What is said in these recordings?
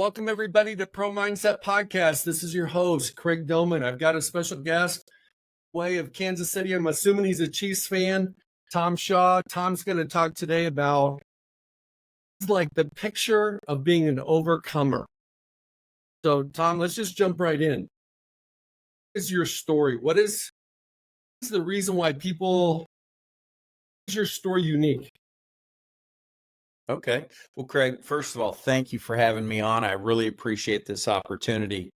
Welcome everybody to Pro Mindset Podcast. This is your host, Craig Doman. I've got a special guest, way of Kansas City. I'm assuming he's a Chiefs fan, Tom Shaw. Tom's going to talk today about like the picture of being an overcomer. So Tom, let's just jump right in. What is your story? What is the reason why is your story unique? Okay. Well, Craig, first of all, thank you for having me on. I really appreciate this opportunity.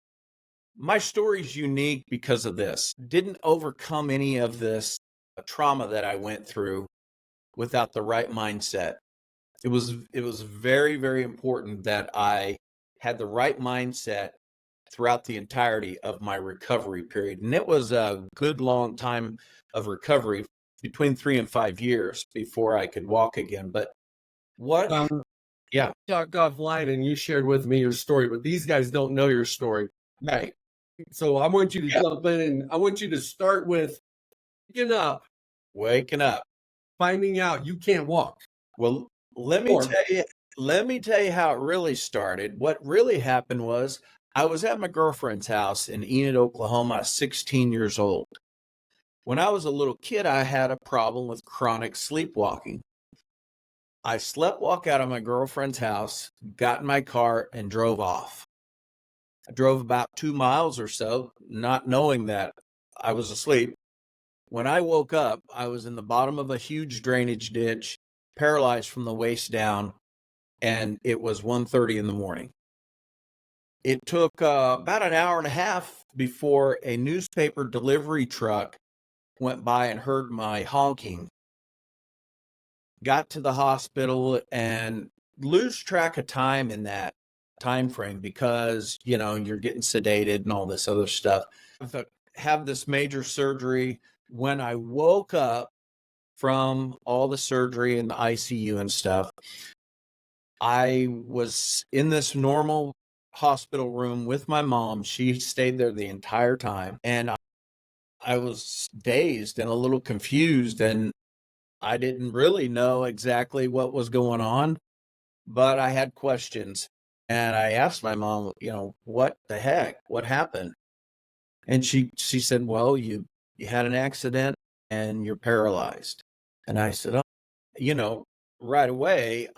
My story is unique because of this. Didn't overcome any of this trauma that I went through without the right mindset. It was very, very important that I had the right mindset throughout the entirety of my recovery period. And it was a good long time of recovery, between 3 and 5 years before I could walk again. But what? Yeah. Talked offline and you shared with me your story, but these guys don't know your story. Right. So I want you to jump in and I want you to start with Waking up. Finding out you can't walk. Well, let me tell you how it really started. What really happened was I was at my girlfriend's house in Enid, Oklahoma, 16 years old. When I was a little kid, I had a problem with chronic sleepwalking. I walked out of my girlfriend's house, got in my car, and drove off. I drove about 2 miles or so, not knowing that I was asleep. When I woke up, I was in the bottom of a huge drainage ditch, paralyzed from the waist down, and it was 1:30 in the morning. It took about an hour and a half before a newspaper delivery truck went by and heard my honking. Got to the hospital and lose track of time in that time frame because, you're getting sedated and all this other stuff. I have this major surgery. When I woke up from all the surgery and the ICU and stuff, I was in this normal hospital room with my mom. She stayed there the entire time. And I was dazed and a little confused, and I didn't really know exactly what was going on, but I had questions. And I asked my mom, what the heck? What happened? And she said, well, you had an accident and you're paralyzed. And I said, oh, right away,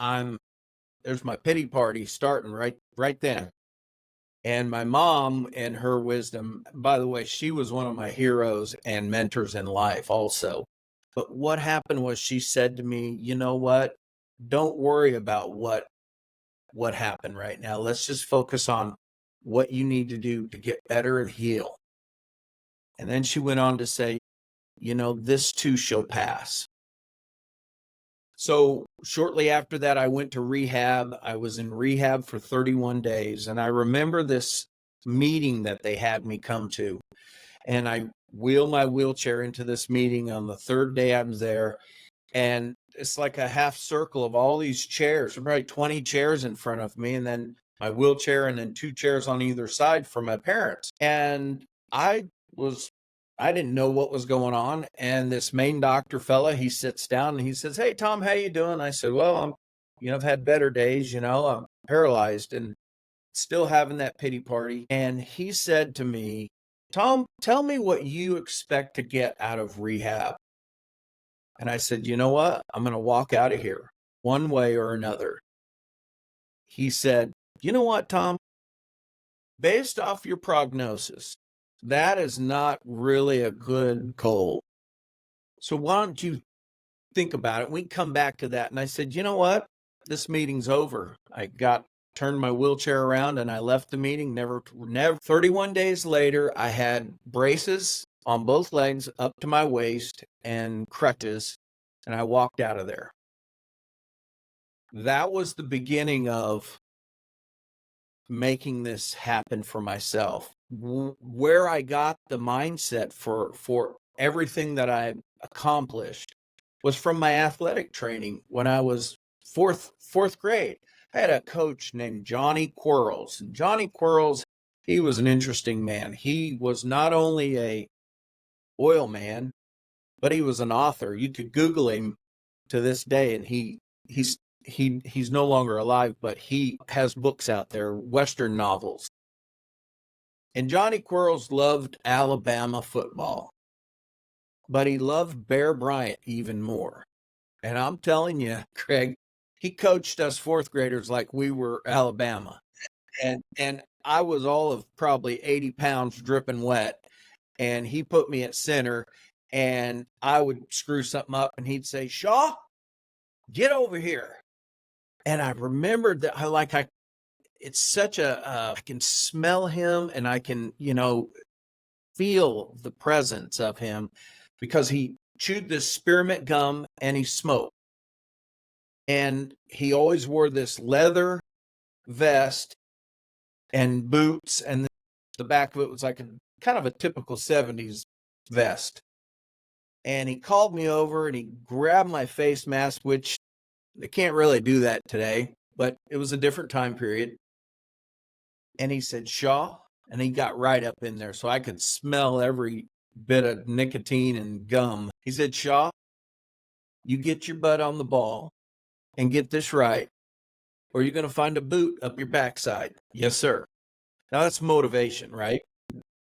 there's my pity party starting right then. And my mom, in her wisdom, by the way, she was one of my heroes and mentors in life also. But what happened was she said to me, you know what? Don't worry about what happened right now. Let's just focus on what you need to do to get better and heal. And then she went on to say, this too shall pass. So shortly after that, I went to rehab. I was in rehab for 31 days. And I remember this meeting that they had me come to. And I wheeled my wheelchair into this meeting on the third day I was there. And it's like a half circle of all these chairs, probably 20 chairs in front of me. And then my wheelchair and then 2 chairs on either side for my parents. And I didn't know what was going on. And this main doctor fella, he sits down and he says, hey, Tom, how you doing? I said, well, I've had better days, I'm paralyzed and still having that pity party. And he said to me, Tom, tell me what you expect to get out of rehab. And I said, you know what? I'm going to walk out of here one way or another. He said, you know what, Tom? Based off your prognosis, that is not really a good goal. So why don't you think about it? We can come back to that. And I said, you know what? This meeting's over. I turned my wheelchair around and I left the meeting. Never. 31 days later, I had braces on both legs up to my waist and crutches, and I walked out of there. That was the beginning of making this happen for myself. Where I got the mindset for everything that I accomplished was from my athletic training when I was fourth grade. I had a coach named Johnny Quarles. And Johnny Quarles, he was an interesting man. He was not only a oil man, but he was an author. You could Google him to this day, and he's no longer alive, but he has books out there, Western novels. And Johnny Quarles loved Alabama football, but he loved Bear Bryant even more. And I'm telling you, Craig, he coached us fourth graders like we were Alabama. And I was all of probably 80 pounds dripping wet. And he put me at center, and I would screw something up, and he'd say, "Shaw, get over here." And I remembered that it's such I can smell him, and I can, feel the presence of him, because he chewed this spearmint gum and he smoked. And he always wore this leather vest and boots, and the back of it was like a kind of a typical 70s vest. And he called me over and he grabbed my face mask, which they can't really do that today, but it was a different time period. And he said, "Shaw," and he got right up in there so I could smell every bit of nicotine and gum. He said, "Shaw, you get your butt on the ball and get this right, or you're going to find a boot up your backside." Yes, sir. Now that's motivation, right?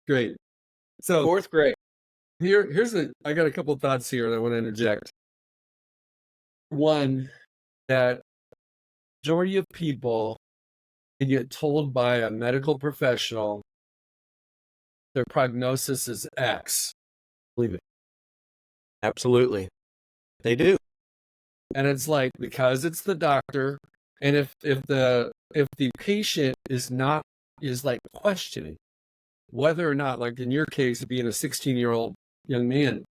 Great. So Fourth grade. I got a couple of thoughts here that I want to interject. One, that majority of people can get told by a medical professional their prognosis is X. Believe it. Absolutely. They do. And it's like, because it's the doctor, and if the patient is like questioning whether or not, like in your case, being a 16-year-old young man,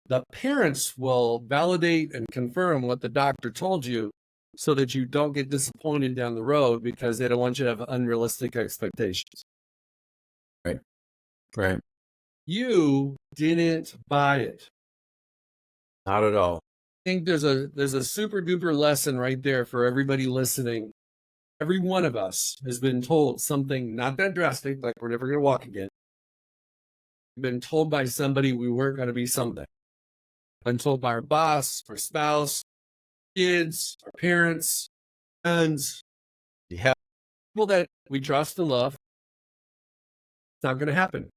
the parents will validate and confirm what the doctor told you so that you don't get disappointed down the road, because they don't want you to have unrealistic expectations. Right. Right. You didn't buy it. Not at all. I think there's a super duper lesson right there for everybody listening. Every one of us has been told something not that drastic, like we're never going to walk again. Been told by somebody we weren't going to be something. Been told by our boss, our spouse, kids, our parents, friends, people that we trust and love. It's not going to happen.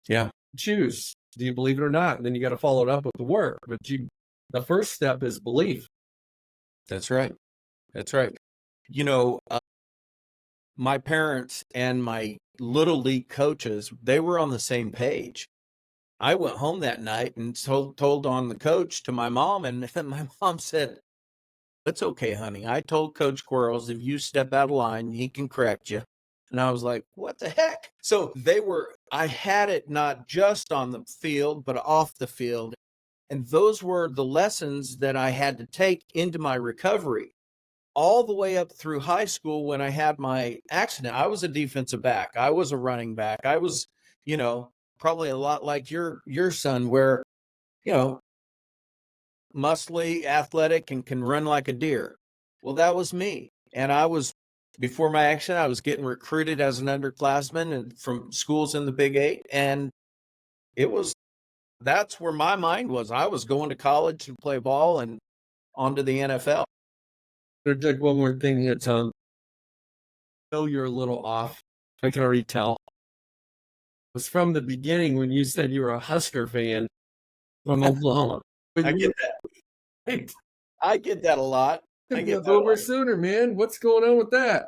Yeah. Choose. Do you believe it or not? And then you got to follow it up with the work. But the first step is belief. That's right. That's right. My parents and my little league coaches, they were on the same page. I went home that night and told on the coach to my mom, and my mom said, "It's okay, honey. I told Coach Quarles, if you step out of line, he can correct you." And I was like, "What the heck?" So I had it not just on the field, but off the field. And those were the lessons that I had to take into my recovery. All the way up through high school, when I had my accident, I was a defensive back. I was a running back. I was, probably a lot like your son, where, muscly, athletic, and can run like a deer. Well, that was me. And before my accident, I was getting recruited as an underclassman and from schools in the Big Eight. And that's where my mind was. I was going to college to play ball and onto the NFL. There's one more thing here, Tom. I know you're a little off. I can already tell. It was from the beginning when you said you were a Husker fan from Oklahoma. I get that. I get that a lot. I get that over sooner, man. What's going on with that?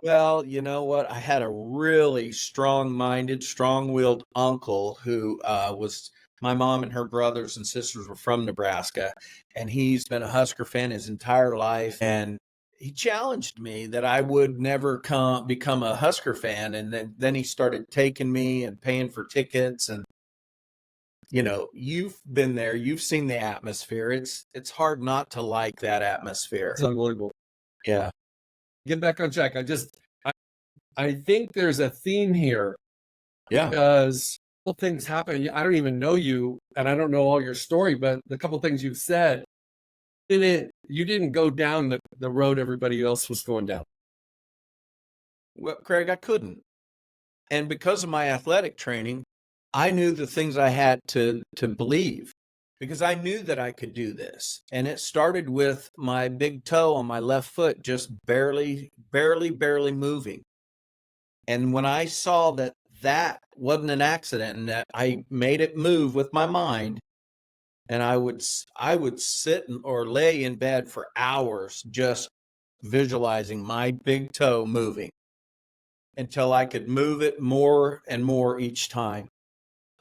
Well, you know what? I had a really strong-minded, strong-willed uncle who was my mom and her brothers and sisters were from Nebraska, and he's been a Husker fan his entire life. And he challenged me that I would never become a Husker fan. And then he started taking me and paying for tickets. And, you've been there. You've seen the atmosphere. It's hard not to like that atmosphere. It's unbelievable. Yeah. Get back on track. I think there's a theme here. Yeah. Because things happen. I don't even know you, and I don't know all your story, but the couple things you've said, you didn't go down the road everybody else was going down. Well, Craig, I couldn't. And because of my athletic training, I knew the things I had to believe. because I knew that I could do this. And it started with my big toe on my left foot just barely moving. And when I saw that that wasn't an accident and that I made it move with my mind, and I would sit or lay in bed for hours just visualizing my big toe moving until I could move it more and more each time.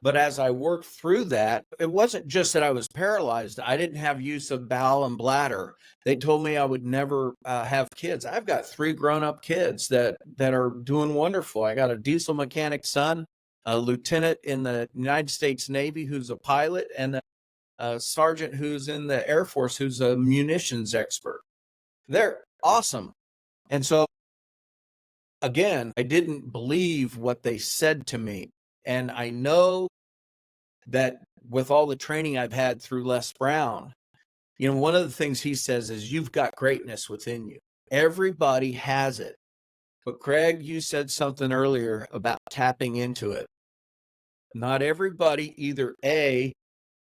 But as I worked through that, it wasn't just that I was paralyzed. I didn't have use of bowel and bladder. They told me I would never have kids. I've got 3 grown-up kids that are doing wonderful. I got a diesel mechanic son, a lieutenant in the United States Navy who's a pilot, and a sergeant who's in the Air Force who's a munitions expert. They're awesome. And so, again, I didn't believe what they said to me. And I know that with all the training I've had through Les Brown, one of the things he says is you've got greatness within you. Everybody has it. But Craig, you said something earlier about tapping into it. Not everybody either A,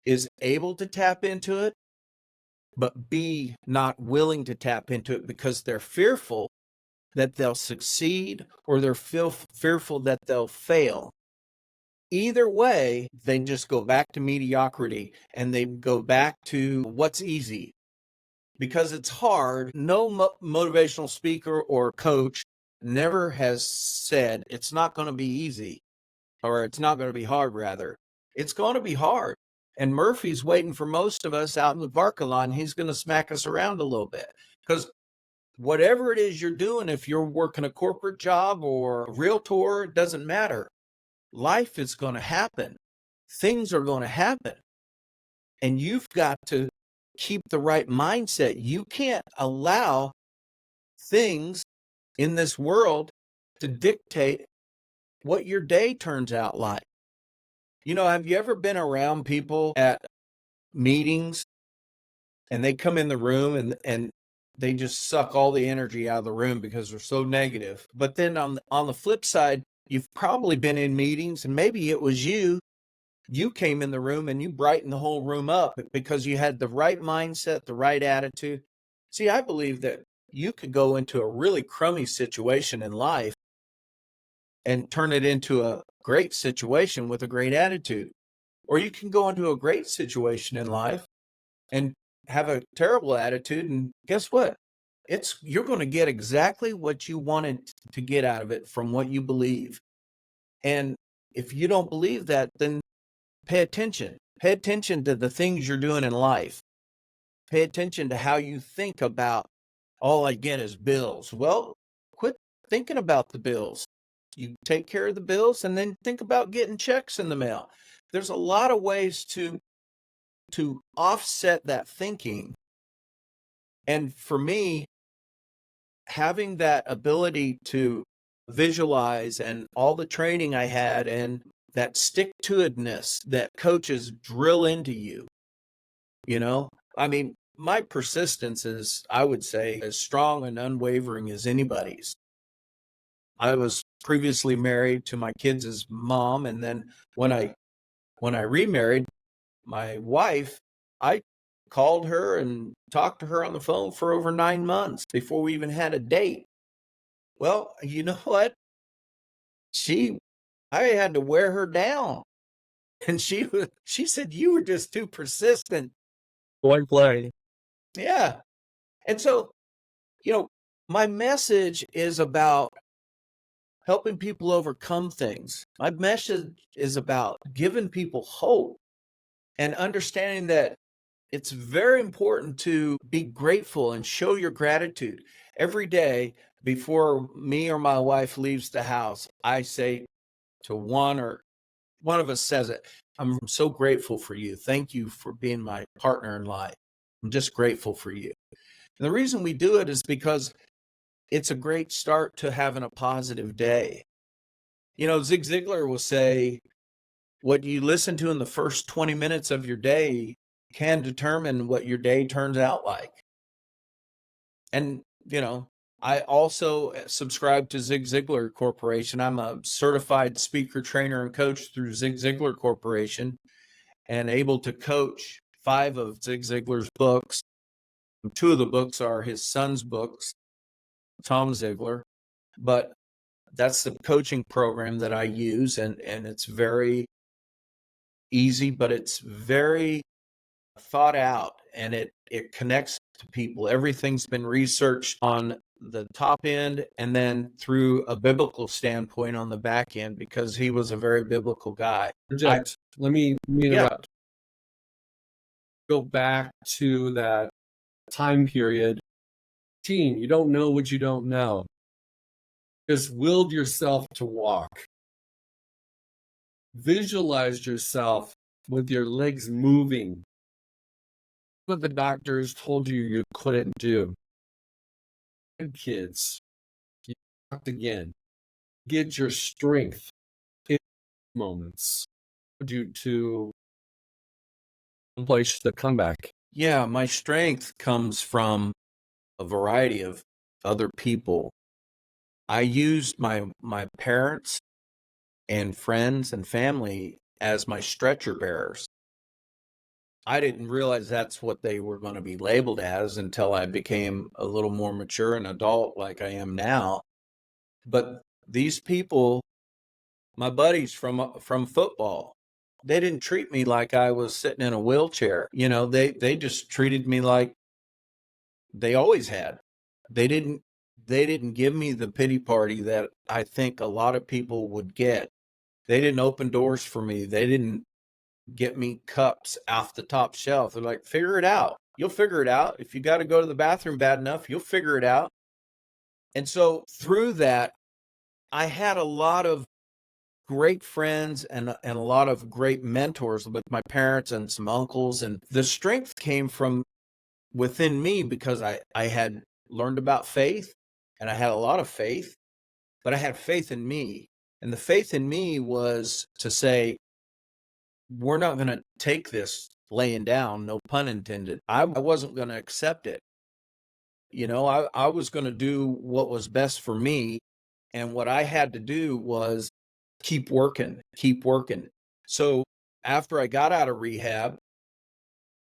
is able to tap into it, but B, not willing to tap into it because they're fearful that they'll succeed or they're fearful that they'll fail. Either way, they just go back to mediocrity and they go back to what's easy because it's hard. No motivational speaker or coach never has said it's not going to be easy, or it's not going to be hard, rather. It's going to be hard. And Murphy's waiting for most of us out in the parking lot, and he's going to smack us around a little bit because whatever it is you're doing, if you're working a corporate job or a realtor, it doesn't matter. Life is going to happen. Things are going to happen. And you've got to keep the right mindset. You can't allow things in this world to dictate what your day turns out like. Have you ever been around people at meetings and they come in the room and they just suck all the energy out of the room because they're so negative? But then on the flip side, you've probably been in meetings and maybe it was you came in the room and you brightened the whole room up because you had the right mindset, the right attitude. See, I believe that you could go into a really crummy situation in life and turn it into a great situation with a great attitude. Or you can go into a great situation in life and have a terrible attitude, and guess what? You're going to get exactly what you wanted to get out of it from what you believe. And if you don't believe that, then pay attention. Pay attention to the things you're doing in life. Pay attention to how you think about all I get is bills. Well, quit thinking about the bills. You take care of the bills and then think about getting checks in the mail. There's a lot of ways to offset that thinking. And for me, having that ability to visualize and all the training I had and that stick-to-itiveness that coaches drill into you, my persistence is, I would say, as strong and unwavering as anybody's. I was previously married to my kids' mom, and then when I remarried my wife, I called her and talked to her on the phone for over 9 months before we even had a date. Well, you know what? I had to wear her down. And she said, "You were just too persistent." One play. Yeah. And so, my message is about helping people overcome things. My message is about giving people hope and understanding that it's very important to be grateful and show your gratitude. Every day before me or my wife leaves the house, I say to one of us says it, "I'm so grateful for you. Thank you for being my partner in life. I'm just grateful for you." And the reason we do it is because it's a great start to having a positive day. Zig Ziglar will say, what you listen to in the first 20 minutes of your day can determine what your day turns out like. And, I also subscribe to Zig Ziglar Corporation. I'm a certified speaker, trainer, and coach through Zig Ziglar Corporation and able to coach 5 of Zig Ziglar's books. 2 of the books are his son's books, Tom Ziglar, but that's the coaching program that I use, and it's very easy, but it's very thought out, and it connects to people. Everything's been researched on the top end and then through a biblical standpoint on the back end, because he was a very biblical guy. Let me interrupt. Go back to that time period. You don't know what you don't know. Just willed yourself to walk. Visualized yourself with your legs moving. What the doctors told you couldn't do. And kids, you walked again. Get your strength in moments due to place the comeback. Yeah, my strength comes from a variety of other people. I used my parents and friends and family as my stretcher bearers. I didn't realize that's what they were going to be labeled as until I became a little more mature and adult like I am now. But these people, my buddies from football, they didn't treat me like I was sitting in a wheelchair. They just treated me like they always had. They didn't give me the pity party that I think a lot of people would get. They didn't open doors for me. They didn't get me cups off the top shelf. They're like, figure it out. You'll figure it out. If you got to go to the bathroom bad enough, you'll figure it out. And so through that, I had a lot of great friends and a lot of great mentors with my parents and some uncles. And the strength came from within me because I had learned about faith, and I had a lot of faith, but I had faith in me. And the faith in me was to say, we're not going to take this laying down, no pun intended. I wasn't going to accept it. I was going to do what was best for me. And what I had to do was keep working. So after I got out of rehab,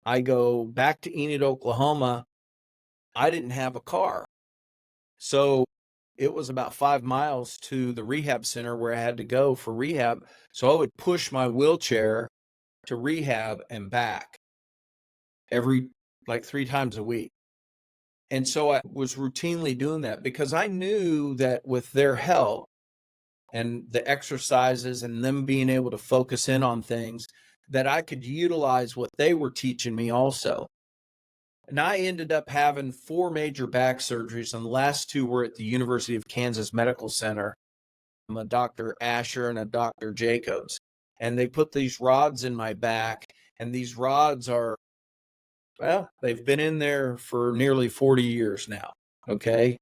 I go back to Enid, Oklahoma. I didn't have a car. So it was about 5 miles to the rehab center where I had to go for rehab. So I would push my wheelchair to rehab and back every 3 times a week. And so I was routinely doing that because I knew that with their help and the exercises and them being able to focus in on things, that I could utilize what they were teaching me also. And I ended up having 4 major back surgeries, and the last 2 were at the University of Kansas Medical Center. I'm a Dr. Asher and a Dr. Jacobs. And they put these rods in my back, and these rods are, they've been in there for nearly 40 years now, okay?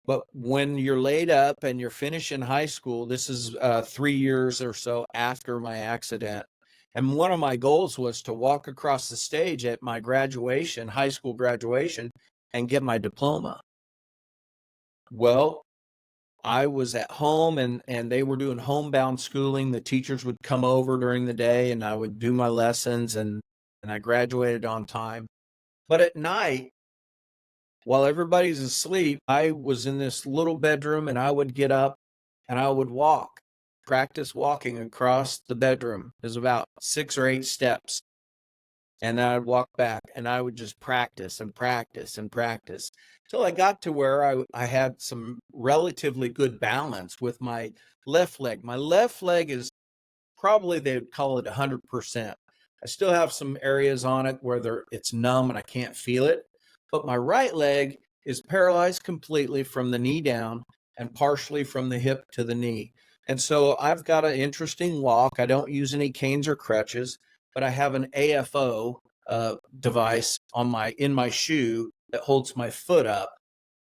But when you're laid up and you're finishing high school, this is 3 years or so after my accident. And one of my goals was to walk across the stage at my graduation, high school graduation, and get my diploma. Well, I was at home and they were doing homebound schooling. The teachers would come over during the day and I would do my lessons, and I graduated on time. But at night, while everybody's asleep, I was in this little bedroom and I would get up and I would practice walking across the bedroom. There's about 6 or 8 steps. And then I'd walk back and I would just practice and practice and practice till I got to where I had some relatively good balance with my left leg. My left leg is probably, they would call it 100%. I still have some areas on it where it's numb and I can't feel it. But my right leg is paralyzed completely from the knee down and partially from the hip to the knee. And so I've got an interesting walk. I don't use any canes or crutches, but I have an AFO device in my shoe that holds my foot up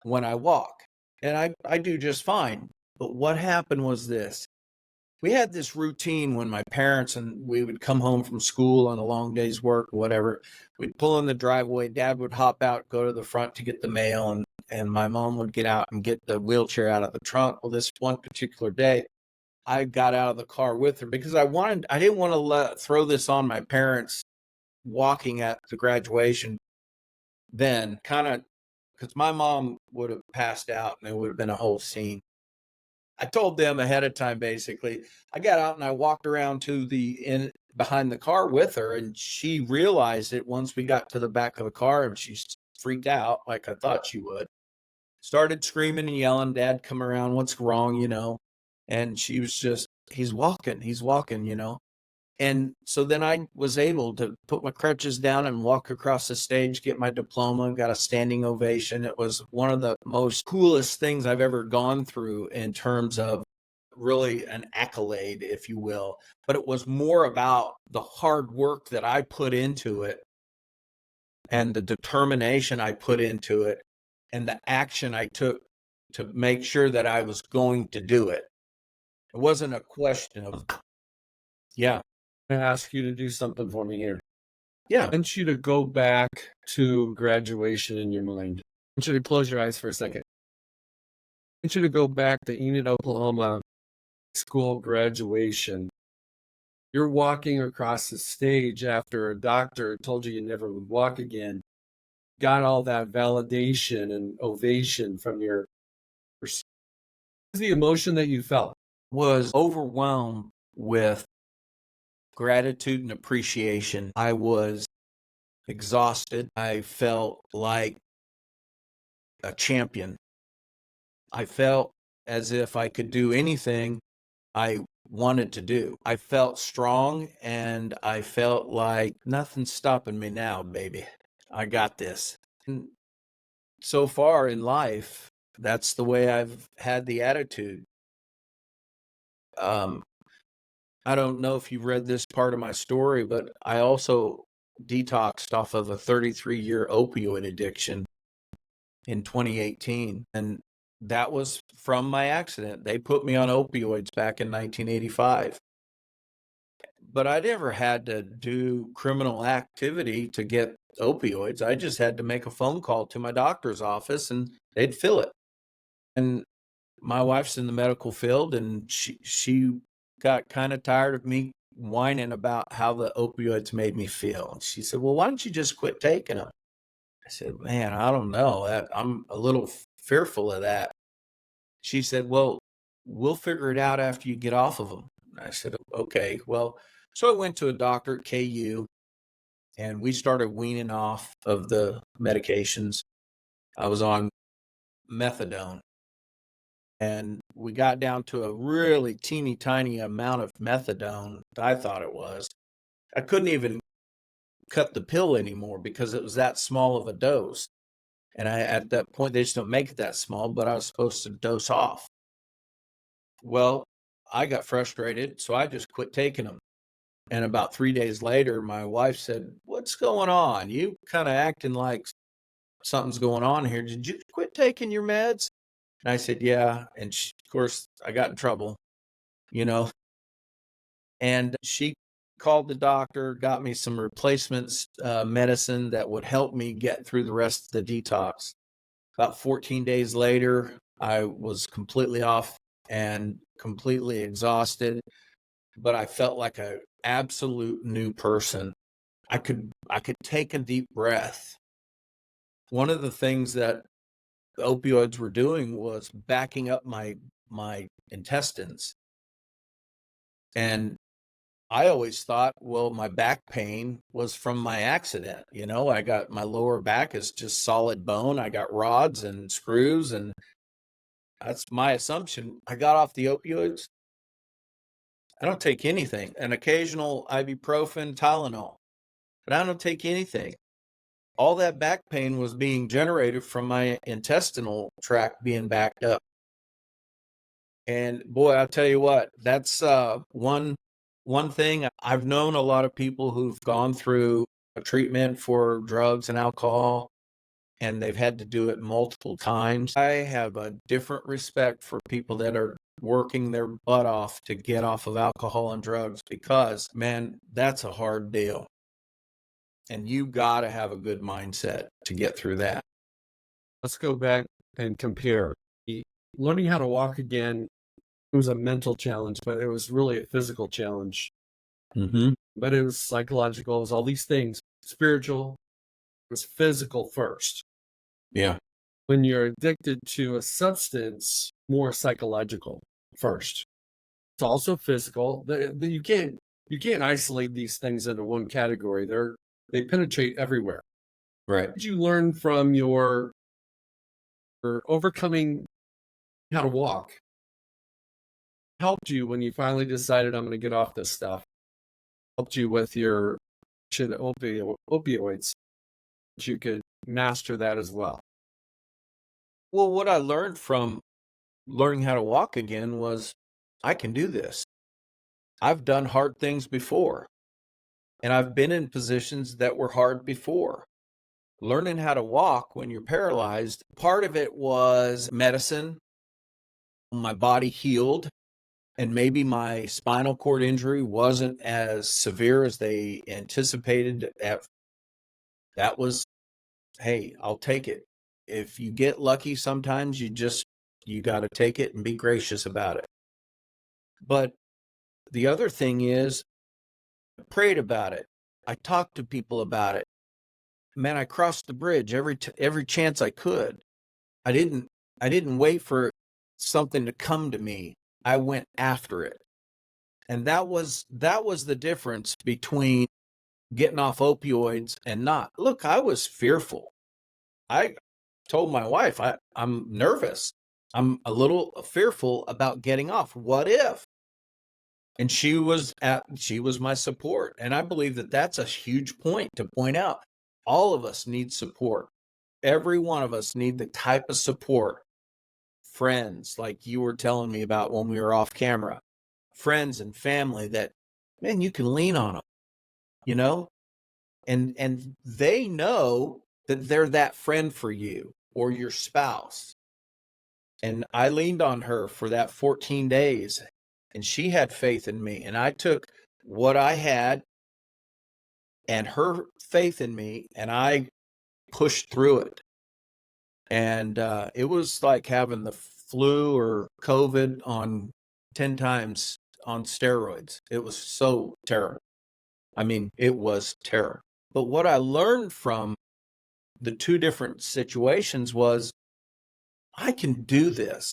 when I walk. And I do just fine. But what happened was this. We had this routine when my parents and we would come home from school on a long day's work or whatever. We'd pull in the driveway. Dad would hop out, go to the front to get the mail, and my mom would get out and get the wheelchair out of the trunk. Well, this one particular day, I got out of the car with her because I didn't want to throw this on my parents walking at the graduation then, kind of, because my mom would have passed out and it would have been a whole scene. I told them ahead of time, basically. I got out and I walked around to behind the car with her, and she realized it once we got to the back of the car, and she freaked out like I thought she would. Started screaming and yelling, "Dad, come around, what's wrong?" And she was just, he's walking. And so then I was able to put my crutches down and walk across the stage, get my diploma, got a standing ovation. It was one of the most coolest things I've ever gone through in terms of really an accolade, if you will. But it was more about the hard work that I put into it and the determination I put into it and the action I took to make sure that I was going to do it. It wasn't a question of, yeah. I ask you to do something for me here. Yeah. I want you to go back to graduation in your mind. I want you to close your eyes for a second. I want you to go back to Enid, Oklahoma, school graduation. You're walking across the stage after a doctor told you never would walk again. Got all that validation and ovation from your. What's the emotion that you felt? Was overwhelmed with gratitude and appreciation. I was exhausted. I felt like a champion. I felt as if I could do anything I wanted to do. I felt strong, and I felt like nothing's stopping me now, baby. I got this. And so far in life, that's the way I've had the attitude. I don't know if you've read this part of my story, but I also detoxed off of a 33-year opioid addiction in 2018. And that was from my accident. They put me on opioids back in 1985. But I never had to do criminal activity to get opioids. I just had to make a phone call to my doctor's office and they'd fill it. And my wife's in the medical field, and she got kind of tired of me whining about how the opioids made me feel. And she said, "Well, why don't you just quit taking them?" I said, "Man, I don't know. I'm a little fearful of that." She said, "Well, we'll figure it out after you get off of them." And I said, "Okay." Well, so I went to a doctor at KU, and we started weaning off of the medications. I was on methadone. And we got down to a really teeny tiny amount of methadone, I thought it was. I couldn't even cut the pill anymore because it was that small of a dose. And at that point, they just don't make it that small, but I was supposed to dose off. Well, I got frustrated, so I just quit taking them. And about 3 days later, my wife said, "What's going on? You kind of acting like something's going on here. Did you quit taking your meds?" And I said, "Yeah." And of course, I got in trouble, you know. And she called the doctor, got me some replacements medicine that would help me get through the rest of the detox. About 14 days later, I was completely off and completely exhausted, but I felt like an absolute new person. I could take a deep breath. One of the things that the opioids were doing was backing up my intestines. And I always thought, well, my back pain was from my accident. I got my lower back is just solid bone. I got rods and screws, and that's my assumption. I got off the opioids. I don't take anything, an occasional ibuprofen, Tylenol, but I don't take anything. All that back pain was being generated from my intestinal tract being backed up. And boy, I'll tell you what, that's one thing. I've known a lot of people who've gone through a treatment for drugs and alcohol, and they've had to do it multiple times. I have a different respect for people that are working their butt off to get off of alcohol and drugs because, man, that's a hard deal. And you got to have a good mindset to get through that. Let's go back and compare. Learning how to walk again, it was a mental challenge, but it was really a physical challenge. Mm-hmm. But it was psychological. It was all these things. spiritual, it was physical first. Yeah. When you're addicted to a substance, more psychological first. It's also physical. You can't isolate these things into one category. They penetrate everywhere. Right. What did you learn from your overcoming how to walk? Helped you when you finally decided I'm going to get off this stuff? Helped you with your opioids? That you could master that as well. Well, what I learned from learning how to walk again was I can do this. I've done hard things before, and I've been in positions that were hard before. Learning how to walk when you're paralyzed, part of it was medicine. My body healed, and maybe my spinal cord injury wasn't as severe as they anticipated. That was, hey, I'll take it. If you get lucky, sometimes you got to take it and be gracious about it. But the other thing is, I prayed about it. I talked to people about it. Man, I crossed the bridge every chance I could. I didn't wait for something to come to me. I went after it. And that was the difference between getting off opioids and not. Look, I was fearful. I told my wife, I'm nervous. I'm a little fearful about getting off. What if? And she was my support. And I believe that that's a huge point to point out. All of us need support. Every one of us need the type of support. Friends, like you were telling me about when we were off camera, friends and family that, man, you can lean on them, you know, and they know that they're that friend for you or your spouse. And I leaned on her for that 14 days, and she had faith in me. And I took what I had and her faith in me, and I pushed through it. And it was like having the flu or COVID on 10 times on steroids. It was so terrible. I mean, it was terrible. But what I learned from the two different situations was I can do this.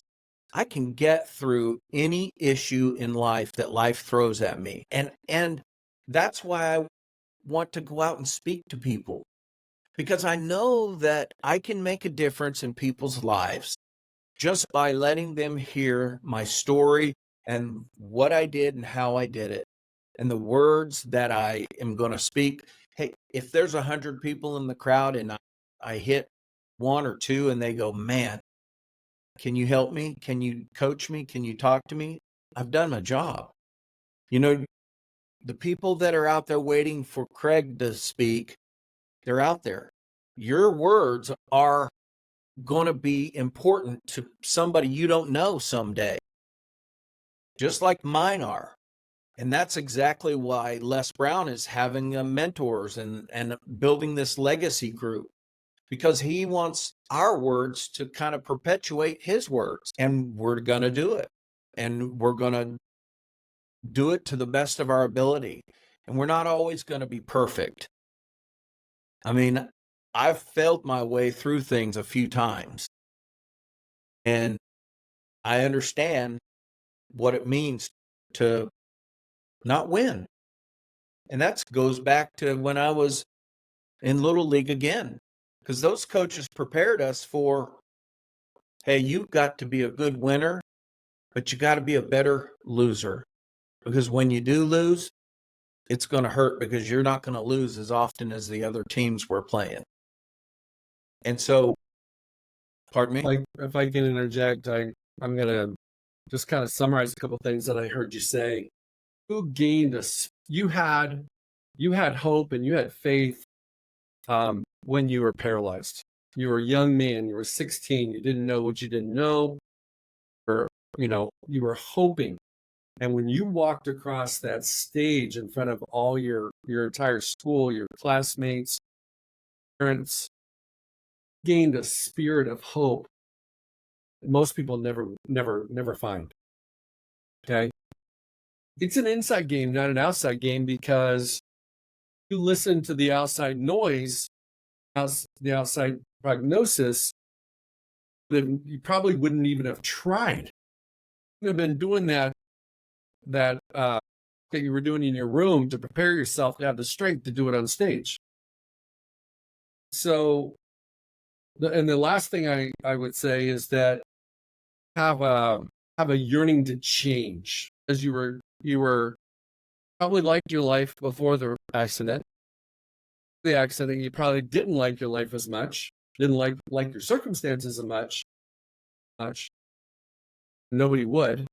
I can get through any issue in life that life throws at me. And that's why I want to go out and speak to people, because I know that I can make a difference in people's lives just by letting them hear my story and what I did and how I did it and the words that I am going to speak. Hey, if there's 100 people in the crowd and I hit one or two and they go, man, can you help me? Can you coach me? Can you talk to me? I've done my job. You know, the people that are out there waiting for Craig to speak, they're out there. Your words are going to be important to somebody you don't know someday, just like mine are. And that's exactly why Les Brown is having mentors and building this legacy group, because he wants our words to kind of perpetuate his words. And we're going to do it. And we're going to do it to the best of our ability. And we're not always going to be perfect. I mean, I've failed my way through things a few times. And I understand what it means to not win. And that goes back to when I was in Little League again, because those coaches prepared us for, hey, you've got to be a good winner, but you got to be a better loser. Because when you do lose, it's going to hurt, because you're not going to lose as often as the other teams we're playing. And so, pardon me? Like, if I can interject, I'm going to just kind of summarize a couple of things that I heard you say. You gained you had hope and you had faith when you were paralyzed. You were a young man. You were 16. You didn't know what you didn't know. Or, you were hoping. And when you walked across that stage in front of all your entire school, your classmates, parents, gained a spirit of hope that most people never find. Okay? It's an inside game, not an outside game, because you listen to the outside noise, the outside prognosis, then you probably wouldn't even have tried. You have been doing that that you were doing in your room to prepare yourself to have the strength to do it on stage. So, and the last thing I would say is that have a yearning to change, as you were probably liked your life before the accident. The accident, you probably didn't like your life as much, didn't like your circumstances as much. Nobody would.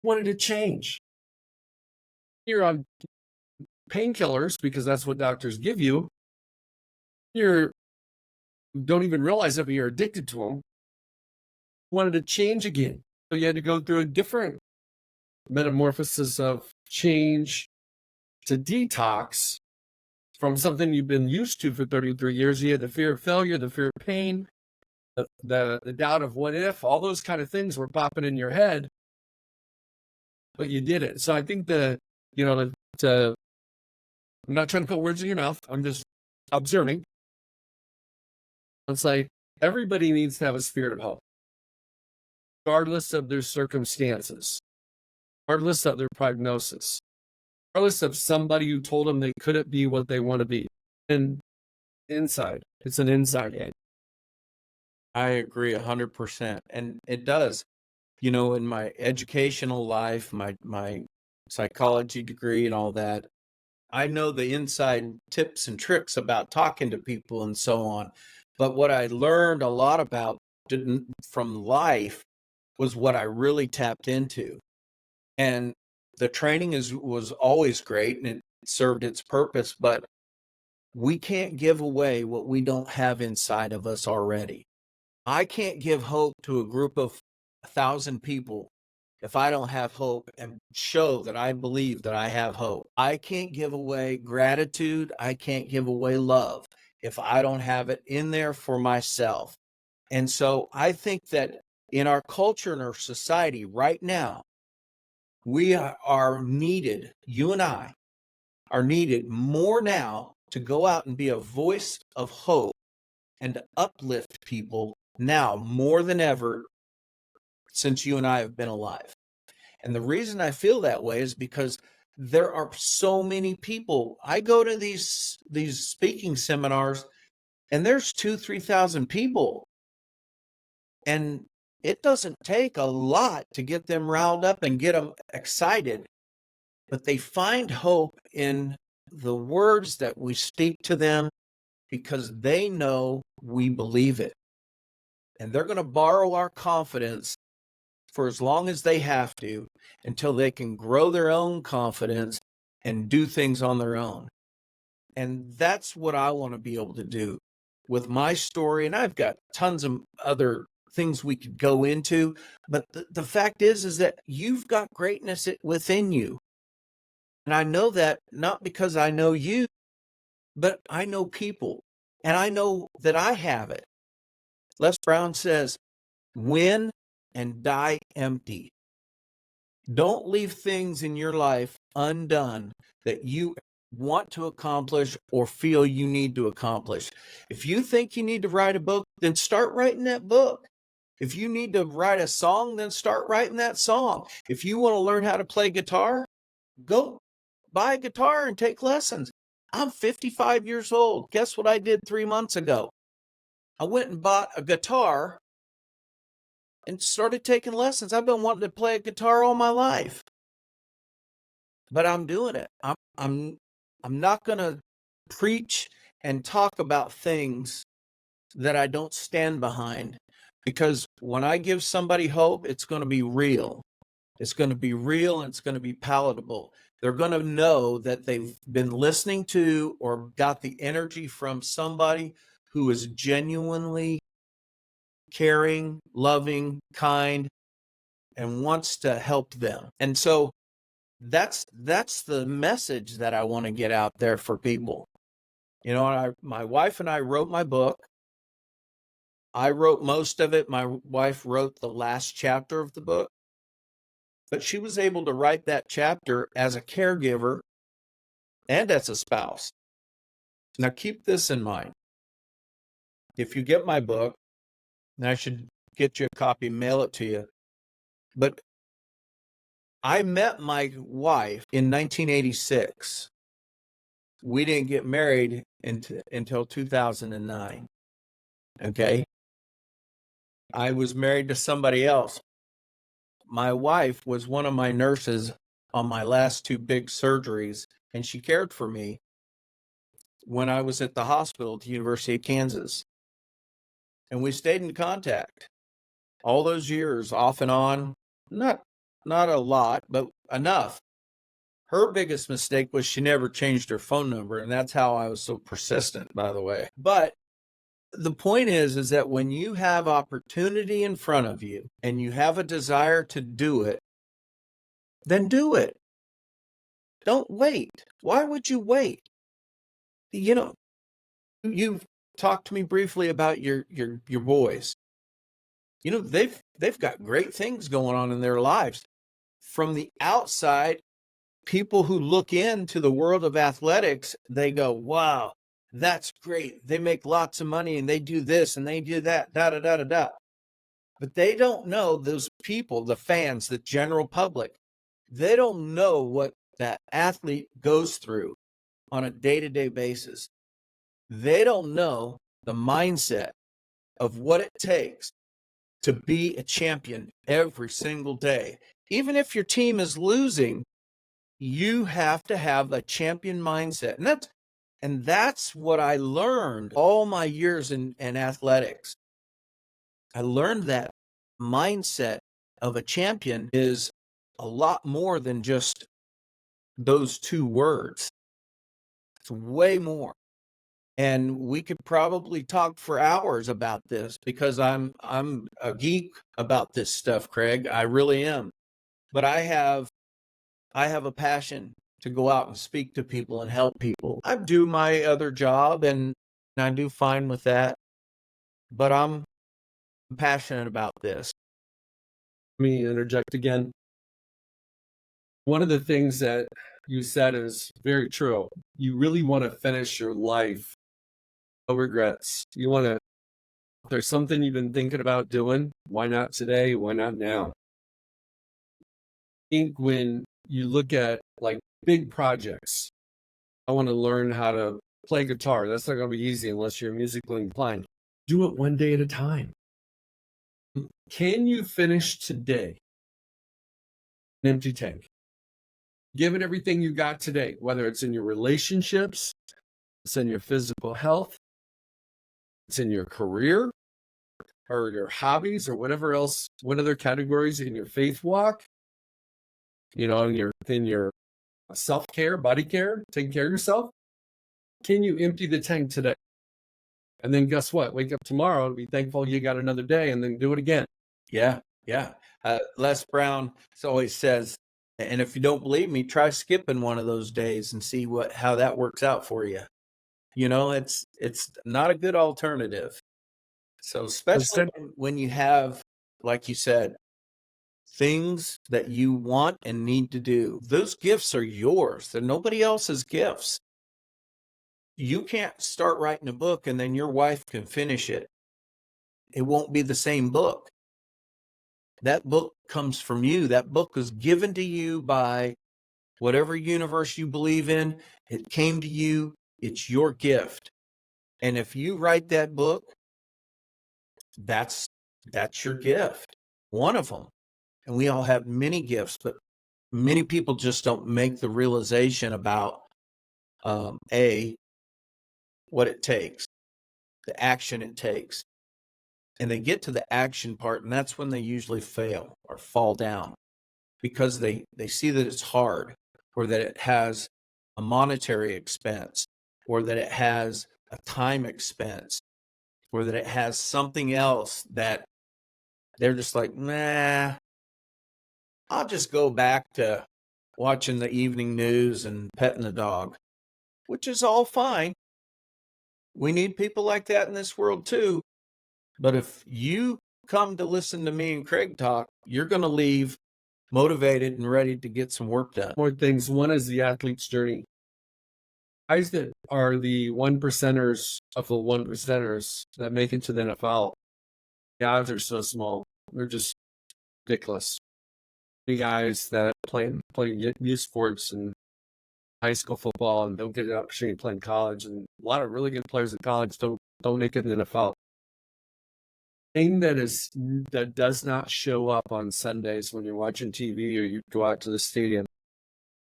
Wanted to change. You're on painkillers because that's what doctors give you. You don't even realize it, but you're addicted to them. Wanted to change again. So you had to go through a different metamorphosis of change to detox from something you've been used to for 33 years. You had the fear of failure, the fear of pain, the doubt of what if, all those kind of things were popping in your head, but you did it. So I think I'm not trying to put words in your mouth. I'm just observing. It's like everybody needs to have a spirit of hope, regardless of their circumstances, regardless of their prognosis, regardless of somebody who told them they couldn't be what they want to be. And inside, it's an inside game. I agree 100%. And it does. In my educational life, my psychology degree and all that, I know the inside tips and tricks about talking to people and so on. But what I learned a lot about from life was what I really tapped into. And the training was always great and it served its purpose, but we can't give away what we don't have inside of us already. I can't give hope to a group of 1,000 people if I don't have hope and show that I believe that I have hope. I can't give away gratitude. I can't give away love if I don't have it in there for myself. And so I think that in our culture and our society right now, we are needed, you and I are needed more now to go out and be a voice of hope and to uplift people now more than ever since you and I have been alive. And the reason I feel that way is because there are so many people. I go to these speaking seminars and there's 2,000-3,000 people. And it doesn't take a lot to get them riled up and get them excited. But they find hope in the words that we speak to them because they know we believe it. And they're going to borrow our confidence for as long as they have to until they can grow their own confidence and do things on their own. And that's what I want to be able to do with my story. And I've got tons of other things we could go into. But the fact is that you've got greatness within you. And I know that not because I know you, but I know people. And I know that I have it. Les Brown says, win and die empty. Don't leave things in your life undone that you want to accomplish or feel you need to accomplish. If you think you need to write a book, then start writing that book. If you need to write a song, then start writing that song. If you want to learn how to play guitar, go buy a guitar and take lessons. I'm 55 years old. Guess what I did 3 months ago? I went and bought a guitar and started taking lessons. I've been wanting to play a guitar all my life, but I'm doing it. I'm not going to preach and talk about things that I don't stand behind, because when I give somebody hope, it's going to be real. It's going to be real and it's going to be palatable. They're going to know that they've been listening to or got the energy from somebody who is genuinely caring, loving, kind, and wants to help them. And so that's the message that I want to get out there for people. My wife and I wrote my book. I wrote most of it. My wife wrote the last chapter of the book, but she was able to write that chapter as a caregiver and as a spouse. Now, keep this in mind. If you get my book, and I should get you a copy, mail it to you. But I met my wife in 1986. We didn't get married until 2009. Okay. I was married to somebody else. My wife was one of my nurses on my last two big surgeries, and she cared for me when I was at the hospital at the University of Kansas. And we stayed in contact all those years, off and on. Not a lot, but enough. Her biggest mistake was she never changed her phone number, and that's how I was so persistent, by the way. But the point is that when you have opportunity in front of you and you have a desire to do it, then do it. Don't wait. Why would you wait? You know, you've talked to me briefly about your boys. You know, they've got great things going on in their lives. From the outside, people who look into the world of athletics, they go, wow, that's great. They make lots of money and they do this and they do that, da, da, da, da, da. But they don't know those people, the fans, the general public. They don't know what that athlete goes through on a day-to-day basis. They don't know the mindset of what it takes to be a champion every single day. Even if your team is losing, you have to have a champion mindset. And that's what I learned all my years in athletics. I learned that mindset of a champion is a lot more than just those two words. It's way more. And we could probably talk for hours about this because I'm a geek about this stuff, Craig. I really am. But I have a passion to go out and speak to people and help people. I do my other job and I do fine with that. But I'm passionate about this. Let me interject again. One of the things that you said is very true. You really want to finish your life, no regrets. You want to, if there's something you've been thinking about doing, why not today? Why not now? I think when you look at like big projects, I want to learn how to play guitar. That's not going to be easy unless you're musically inclined. Do it one day at a time. Can you finish today? An empty tank. Give it everything you got today, whether it's in your relationships, it's in your physical health, it's in your career, or your hobbies, or whatever else, what other categories in your faith walk, you know, in your self-care, body care, taking care of yourself. Can you empty the tank today? And then guess what? Wake up tomorrow and be thankful you got another day and then do it again. Yeah. Les Brown always says, and if you don't believe me, try skipping one of those days and see how that works out for you. You know, it's not a good alternative. So especially when you have, like you said, things that you want and need to do, those gifts are yours. They're nobody else's gifts. You can't start writing a book and then your wife can finish it. It won't be the same book. That book comes from you. That book was given to you by whatever universe you believe in. It came to you. It's your gift. And if you write that book, that's your gift. One of them. And we all have many gifts, but many people just don't make the realization about what it takes, the action it takes. And they get to the action part, and that's when they usually fail or fall down because they see that it's hard, or that it has a monetary expense, or that it has a time expense, or that it has something else that they're just like, nah, I'll just go back to watching the evening news and petting the dog, which is all fine. We need people like that in this world too. But if you come to listen to me and Craig talk, you're going to leave motivated and ready to get some work done. More things. One is the athlete's journey. guys that are the one percenters of the one percenters that make it to the NFL, the odds are so small. They're just ridiculous. The guys that play youth sports and high school football and don't get an opportunity to play in college, and a lot of really good players in college don't make it in the NFL. Thing that does not show up on Sundays when you're watching TV or you go out to the stadium,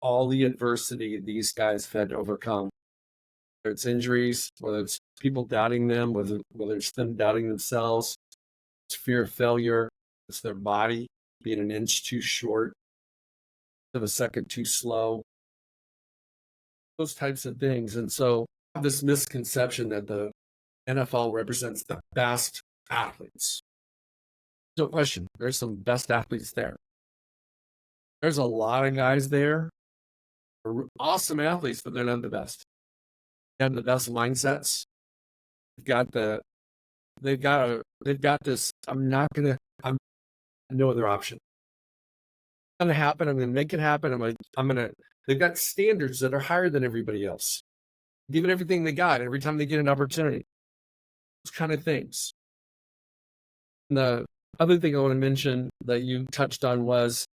all the adversity these guys had to overcome. Whether it's injuries, whether it's people doubting them, whether it's them doubting themselves, it's fear of failure, it's their body being an inch too short, of a second too slow, those types of things. And so this misconception that the NFL represents the best athletes. No question. There's some best athletes there. There's a lot of guys there who are awesome athletes, but they're not the best. They have the best mindsets. They've got this. I'm no other option. It's gonna happen. I'm gonna make it happen. They've got standards that are higher than everybody else. Given everything they got every time they get an opportunity. Those kind of things. And the other thing I want to mention that you touched on was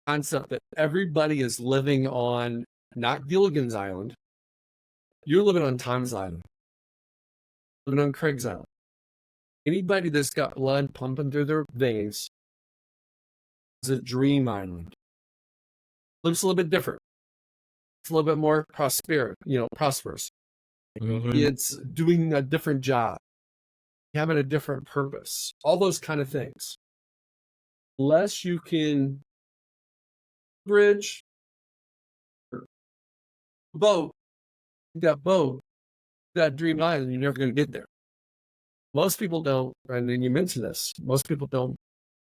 the concept that everybody is living on not Gilligan's Island. You're living on Tom's Island. Living on Craig's Island. Anybody that's got blood pumping through their veins is a dream island. Looks a little bit different. It's a little bit more prosperous. Mm-hmm. It's doing a different job, having a different purpose, all those kind of things. Unless you can bridge boat, that dream island, you're never going to get there. Most people don't, and then you mentioned this, most people don't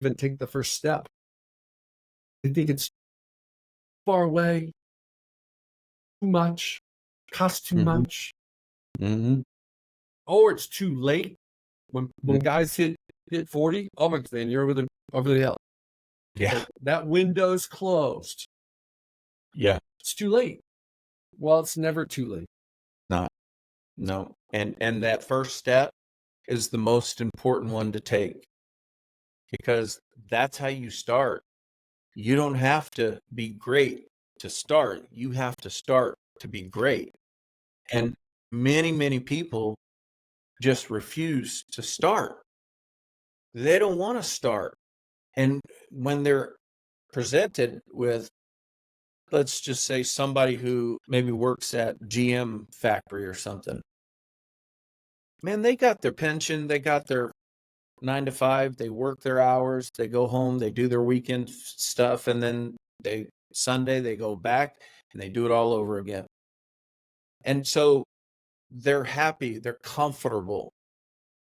even take the first step. They think it's far away, too much, costs too much. Mm-hmm. Or it's too late. When guys hit 40, oh my God, you're over the hill. Yeah. Like, that window's closed. Yeah. It's too late. Well, it's never too late. No. And that first step is the most important one to take, because that's how you start. You don't have to be great to start. You have to start to be great. And many, many people just refuse to start. They don't want to start. And when they're presented with, let's just say, somebody who maybe works at GM factory or something, man, they got their pension, they got their 9 to 5, they work their hours, they go home, they do their weekend stuff, and then Sunday they go back and they do it all over again. And so they're happy, they're comfortable.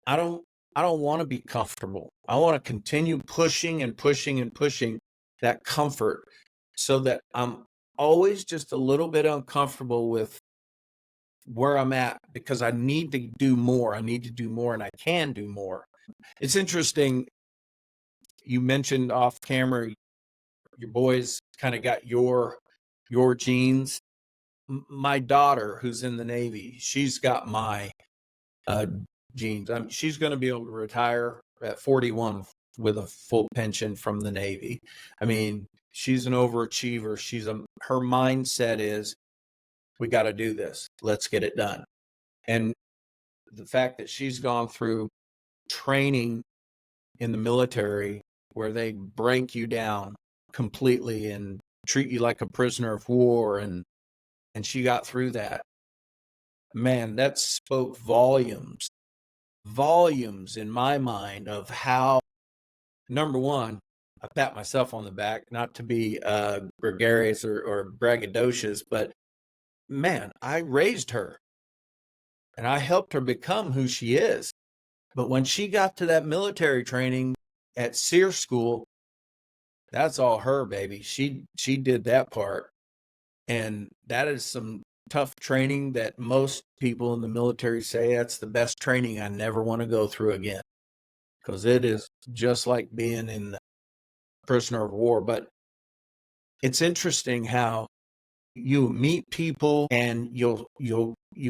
I don't want to be comfortable. I want to continue pushing and pushing and pushing that comfort, so that I'm always just a little bit uncomfortable with where I'm at, because I need to do more. I need to do more, and I can do more. It's interesting. You mentioned off camera, your boys kind of got your genes. My daughter, who's in the Navy, she's got my genes. She's going to be able to retire at 41 with a full pension from the Navy. I mean, she's an overachiever. Her mindset is, we got to do this. Let's get it done. And the fact that she's gone through training in the military where they break you down completely and treat you like a prisoner of war, and she got through that, man, that spoke volumes in my mind of how, number one, I pat myself on the back, not to be gregarious or braggadocious, but man, I raised her and I helped her become who she is. But when she got to that military training at SEER school, that's all her, baby. She did that part. And that is some tough training that most people in the military say that's the best training I never want to go through again, because it is just like being in the prisoner of war. But it's interesting how you meet people and you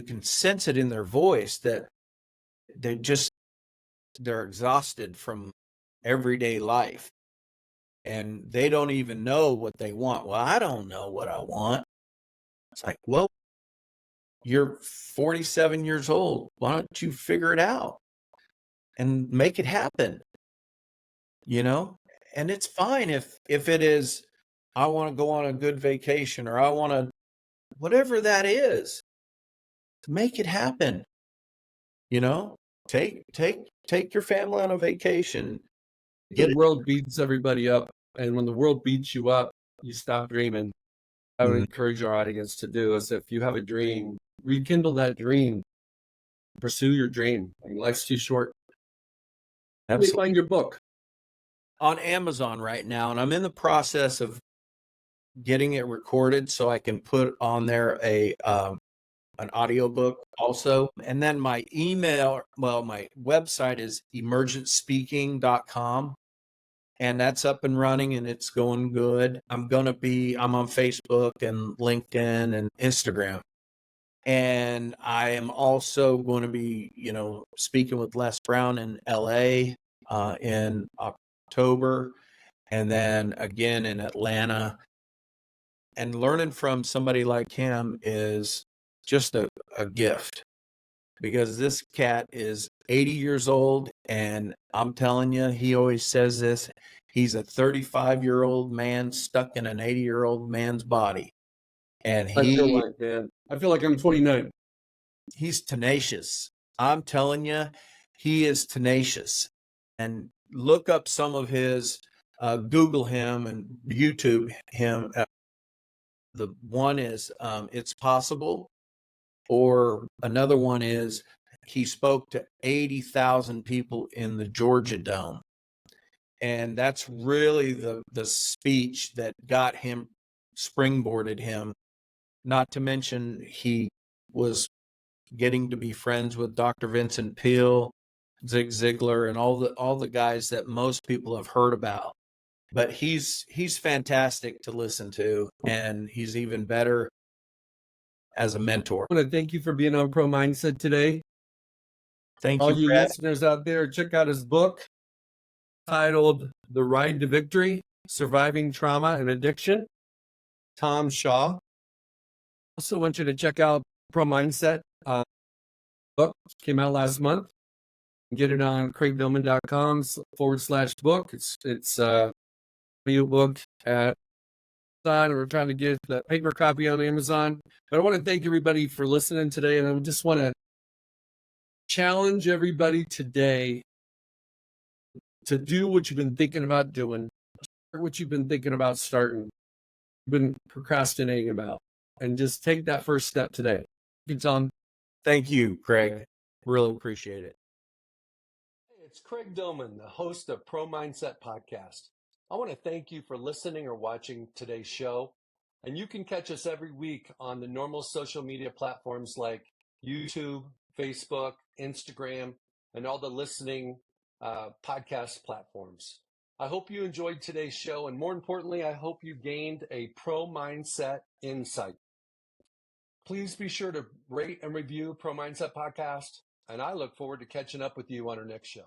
can sense it in their voice that they're exhausted from everyday life and they don't even know what they want. Well, I don't know what I want. It's like, well, you're 47 years old. Why don't you figure it out and make it happen? And it's fine if it is, I want to go on a good vacation, or I want to, whatever that is, make it happen. Take your family on a vacation. The world beats everybody up, and when the world beats you up, you stop dreaming. I would encourage our audience to do is, if you have a dream, rekindle that dream, pursue your dream. I mean, life's too short. Let me find your book. On Amazon right now, and I'm in the process of getting it recorded so I can put on there an audiobook also. And then my website is emergentspeaking.com. And that's up and running and it's going good. I'm on Facebook and LinkedIn and Instagram. And I am also going to be, speaking with Les Brown in LA in October, and then again in Atlanta. And learning from somebody like him is just a gift, because this cat is 80 years old, and I'm telling you, he always says this, he's a 35-year-old man stuck in an 80-year-old man's body. And I feel like I'm 29. He's tenacious. I'm telling you, he is tenacious. And look up some of his, Google him and YouTube him. The one is It's Possible, or another one is he spoke to 80,000 people in the Georgia Dome. And that's really the speech that got him, springboarded him. Not to mention he was getting to be friends with Dr. Vincent Peale, Zig Ziglar, and all the guys that most people have heard about. But he's fantastic to listen to, and he's even better as a mentor. I want to thank you for being on Pro Mindset today. Thank all you, you listeners out there, check out his book titled The Ride to Victory: Surviving Trauma and Addiction. Tom Shaw. Also want you to check out Pro Mindset. Book came out last month. Get it on craigdillman.com/book. It's a video book at Amazon. We're trying to get the paper copy on Amazon. But I want to thank everybody for listening today, and I just want to challenge everybody today to do what you've been thinking about doing, or what you've been thinking about starting, been procrastinating about, and just take that first step today. Thank you, Tom. Thank you, Craig. Really appreciate it. Hey, it's Craig Dillman, the host of Pro Mindset Podcast. I want to thank you for listening or watching today's show. And you can catch us every week on the normal social media platforms like YouTube, Facebook, Instagram, and all the listening podcast platforms. I hope you enjoyed today's show. And more importantly, I hope you gained a pro mindset insight. Please be sure to rate and review Pro Mindset Podcast. And I look forward to catching up with you on our next show.